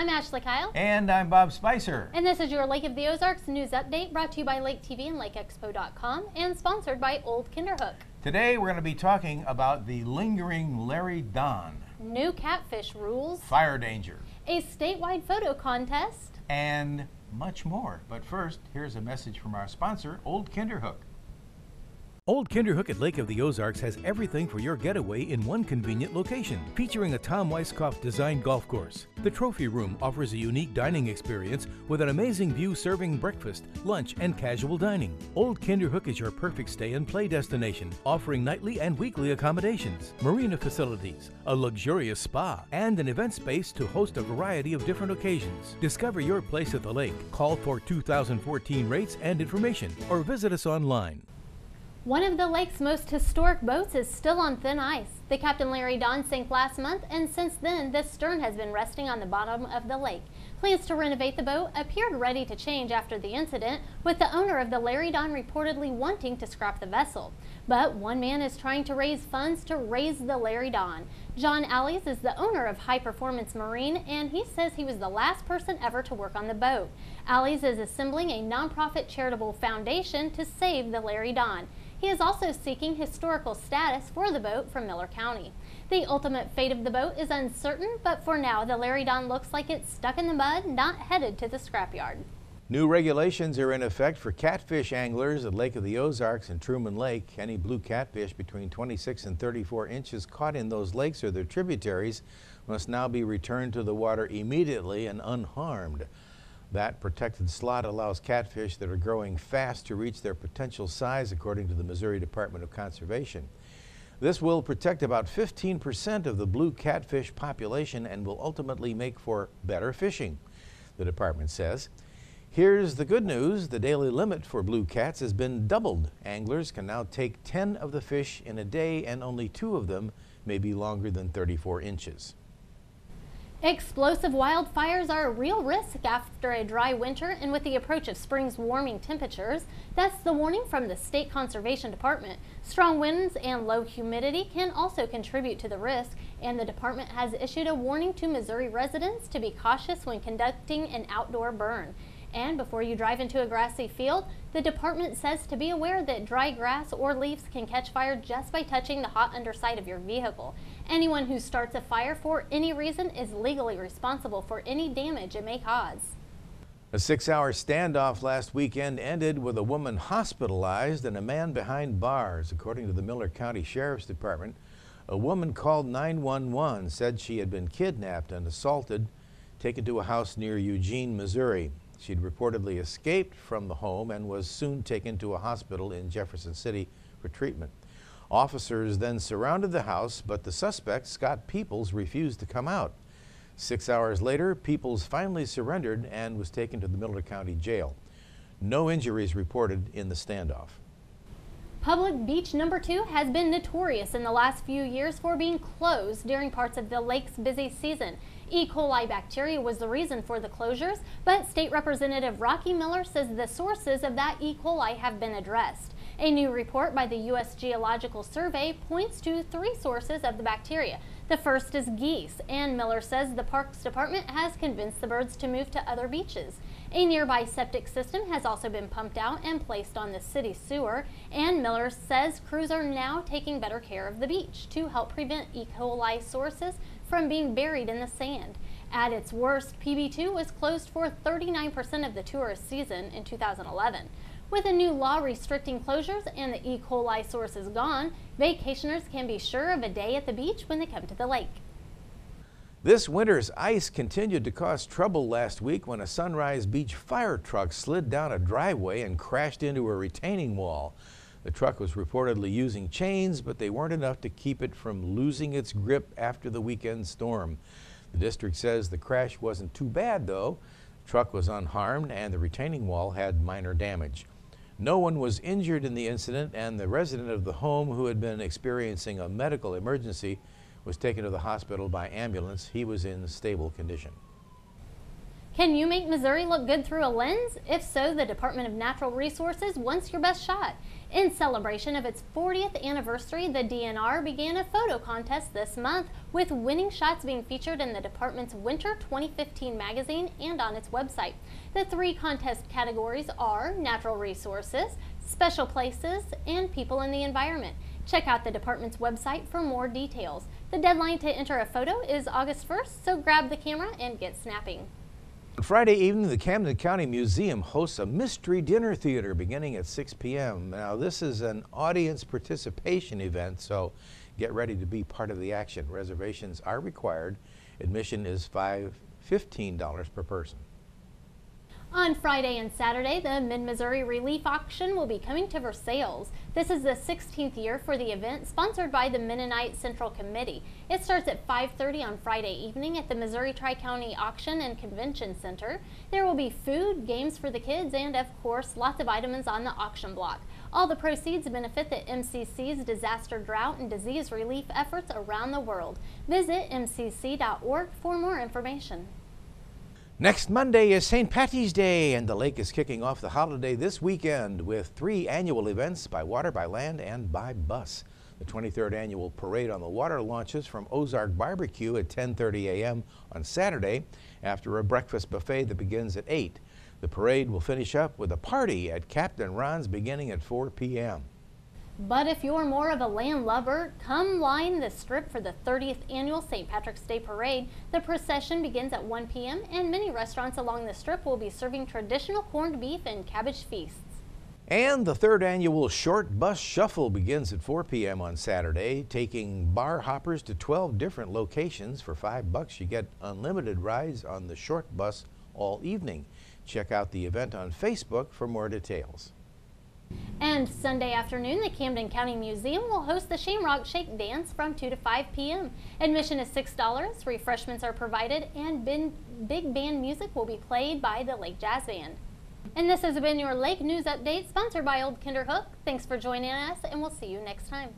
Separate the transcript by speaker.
Speaker 1: I'm Ashley Kyle.
Speaker 2: And I'm Bob Spicer.
Speaker 1: And this is your Lake of the Ozarks news update brought to you by Lake TV and LakeExpo.com and sponsored by Old Kinderhook.
Speaker 2: Today we're going to be talking about the lingering Larry Don,
Speaker 1: new catfish rules,
Speaker 2: fire danger,
Speaker 1: a statewide photo contest,
Speaker 2: and much more. But first, here's a message from our sponsor, Old Kinderhook.
Speaker 3: Old Kinderhook at Lake of the Ozarks has everything for your getaway in one convenient location, featuring a Tom Weiskopf designed golf course. The trophy room offers a unique dining experience with an amazing view serving breakfast, lunch, and casual dining. Old Kinderhook is your perfect stay and play destination, offering nightly and weekly accommodations, marina facilities, a luxurious spa, and an event space to host a variety of different occasions. Discover your place at the lake. Call for 2014 rates and information, or visit us online.
Speaker 1: One of the lake's most historic boats is still on thin ice. The Captain Larry Don sank last month, and since then, the stern has been resting on the bottom of the lake. Plans to renovate the boat appeared ready to change after the incident, with the owner of the Larry Don reportedly wanting to scrap the vessel. But one man is trying to raise funds to raise the Larry Don. John Allies is the owner of High Performance Marine, and he says he was the last person ever to work on the boat. Allies is assembling a nonprofit charitable foundation to save the Larry Don. He is also seeking historical status for the boat from Miller County. The ultimate fate of the boat is uncertain, but for now, the Larry Don looks like it's stuck in the mud, not headed to the scrapyard.
Speaker 2: New regulations are in effect for catfish anglers at Lake of the Ozarks and Truman Lake. Any blue catfish between 26 and 34 inches caught in those lakes or their tributaries must now be returned to the water immediately and unharmed. That protected slot allows catfish that are growing fast to reach their potential size, according to the Missouri Department of Conservation. This will protect about 15% of the blue catfish population and will ultimately make for better fishing, the department says. Here's the good news. The daily limit for blue cats has been doubled. Anglers can now take 10 of the fish in a day, and only 2 of them may be longer than 34 inches.
Speaker 1: Explosive wildfires are a real risk after a dry winter, and with the approach of spring's warming temperatures. That's the warning from the State Conservation Department. Strong winds and low humidity can also contribute to the risk, and the department has issued a warning to Missouri residents to be cautious when conducting an outdoor burn. And before you drive into a grassy field, the department says to be aware that dry grass or leaves can catch fire just by touching the hot underside of your vehicle. Anyone who starts a fire for any reason is legally responsible for any damage it may cause.
Speaker 2: A 6-hour standoff last weekend ended with a woman hospitalized and a man behind bars, according to the Miller County Sheriff's Department. A woman called 911, said she had been kidnapped and assaulted, taken to a house near Eugene, Missouri. She'd reportedly escaped from the home and was soon taken to a hospital in Jefferson City for treatment. Officers then surrounded the house, but the suspect, Scott Peoples, refused to come out. 6 hours later, Peoples finally surrendered and was taken to the Miller County Jail. No injuries reported in the standoff.
Speaker 1: Public Beach Number 2 has been notorious in the last few years for being closed during parts of the lake's busy season. E. coli bacteria was the reason for the closures, but State Representative Rocky Miller says the sources of that E. coli have been addressed. A new report by the U.S. Geological Survey points to 3 sources of the bacteria. The first is geese, and Miller says the Parks Department has convinced the birds to move to other beaches. A nearby septic system has also been pumped out and placed on the city sewer, and Miller says crews are now taking better care of the beach to help prevent E. coli sources from being buried in the sand. At its worst, PB2 was closed for 39% of the tourist season in 2011. With a new law restricting closures and the E. coli sources gone, vacationers can be sure of a day at the beach when they come to the lake.
Speaker 2: This winter's ice continued to cause trouble last week when a Sunrise Beach fire truck slid down a driveway and crashed into a retaining wall. The truck was reportedly using chains, but they weren't enough to keep it from losing its grip after the weekend storm. The district says the crash wasn't too bad, though. The truck was unharmed and the retaining wall had minor damage. No one was injured in the incident, and the resident of the home who had been experiencing a medical emergency was taken to the hospital by ambulance. He was in stable condition.
Speaker 1: Can you make Missouri look good through a lens? If so, the Department of Natural Resources wants your best shot. In celebration of its 40th anniversary, the DNR began a photo contest this month, with winning shots being featured in the department's Winter 2015 magazine and on its website. The 3 contest categories are natural resources, special places, and people in the environment. Check out the department's website for more details. The deadline to enter a photo is August 1st, so grab the camera and get snapping.
Speaker 2: On Friday evening, the Camden County Museum hosts a mystery dinner theater beginning at 6 p.m. Now, this is an audience participation event, so get ready to be part of the action. Reservations are required. Admission is $15 per person.
Speaker 1: On Friday and Saturday, the Mid-Missouri Relief Auction will be coming to Versailles. This is the 16th year for the event, sponsored by the Mennonite Central Committee. It starts at 5:30 on Friday evening at the Missouri Tri-County Auction and Convention Center. There will be food, games for the kids, and of course, lots of items on the auction block. All the proceeds benefit the MCC's disaster, drought, and disease relief efforts around the world. Visit mcc.org for more information.
Speaker 2: Next Monday is St. Patty's Day, and the lake is kicking off the holiday this weekend with 3 annual events by water, by land, and by bus. The 23rd annual parade on the water launches from Ozark Barbecue at 10:30 a.m. on Saturday after a breakfast buffet that begins at 8. The parade will finish up with a party at Captain Ron's beginning at 4 p.m.
Speaker 1: But if you're more of a land lover, come line the strip for the 30th annual St. Patrick's Day Parade. The procession begins at 1 p.m. and many restaurants along the strip will be serving traditional corned beef and cabbage feasts.
Speaker 2: And the 3rd annual Short Bus Shuffle begins at 4 p.m. on Saturday, taking bar hoppers to 12 different locations. For $5, you get unlimited rides on the short bus all evening. Check out the event on Facebook for more details.
Speaker 1: And Sunday afternoon, the Camden County Museum will host the Shamrock Shake Dance from 2 to 5 p.m. Admission is $6, refreshments are provided, and big band music will be played by the Lake Jazz Band. And this has been your Lake News Update, sponsored by Old Kinderhook. Thanks for joining us, and we'll see you next time.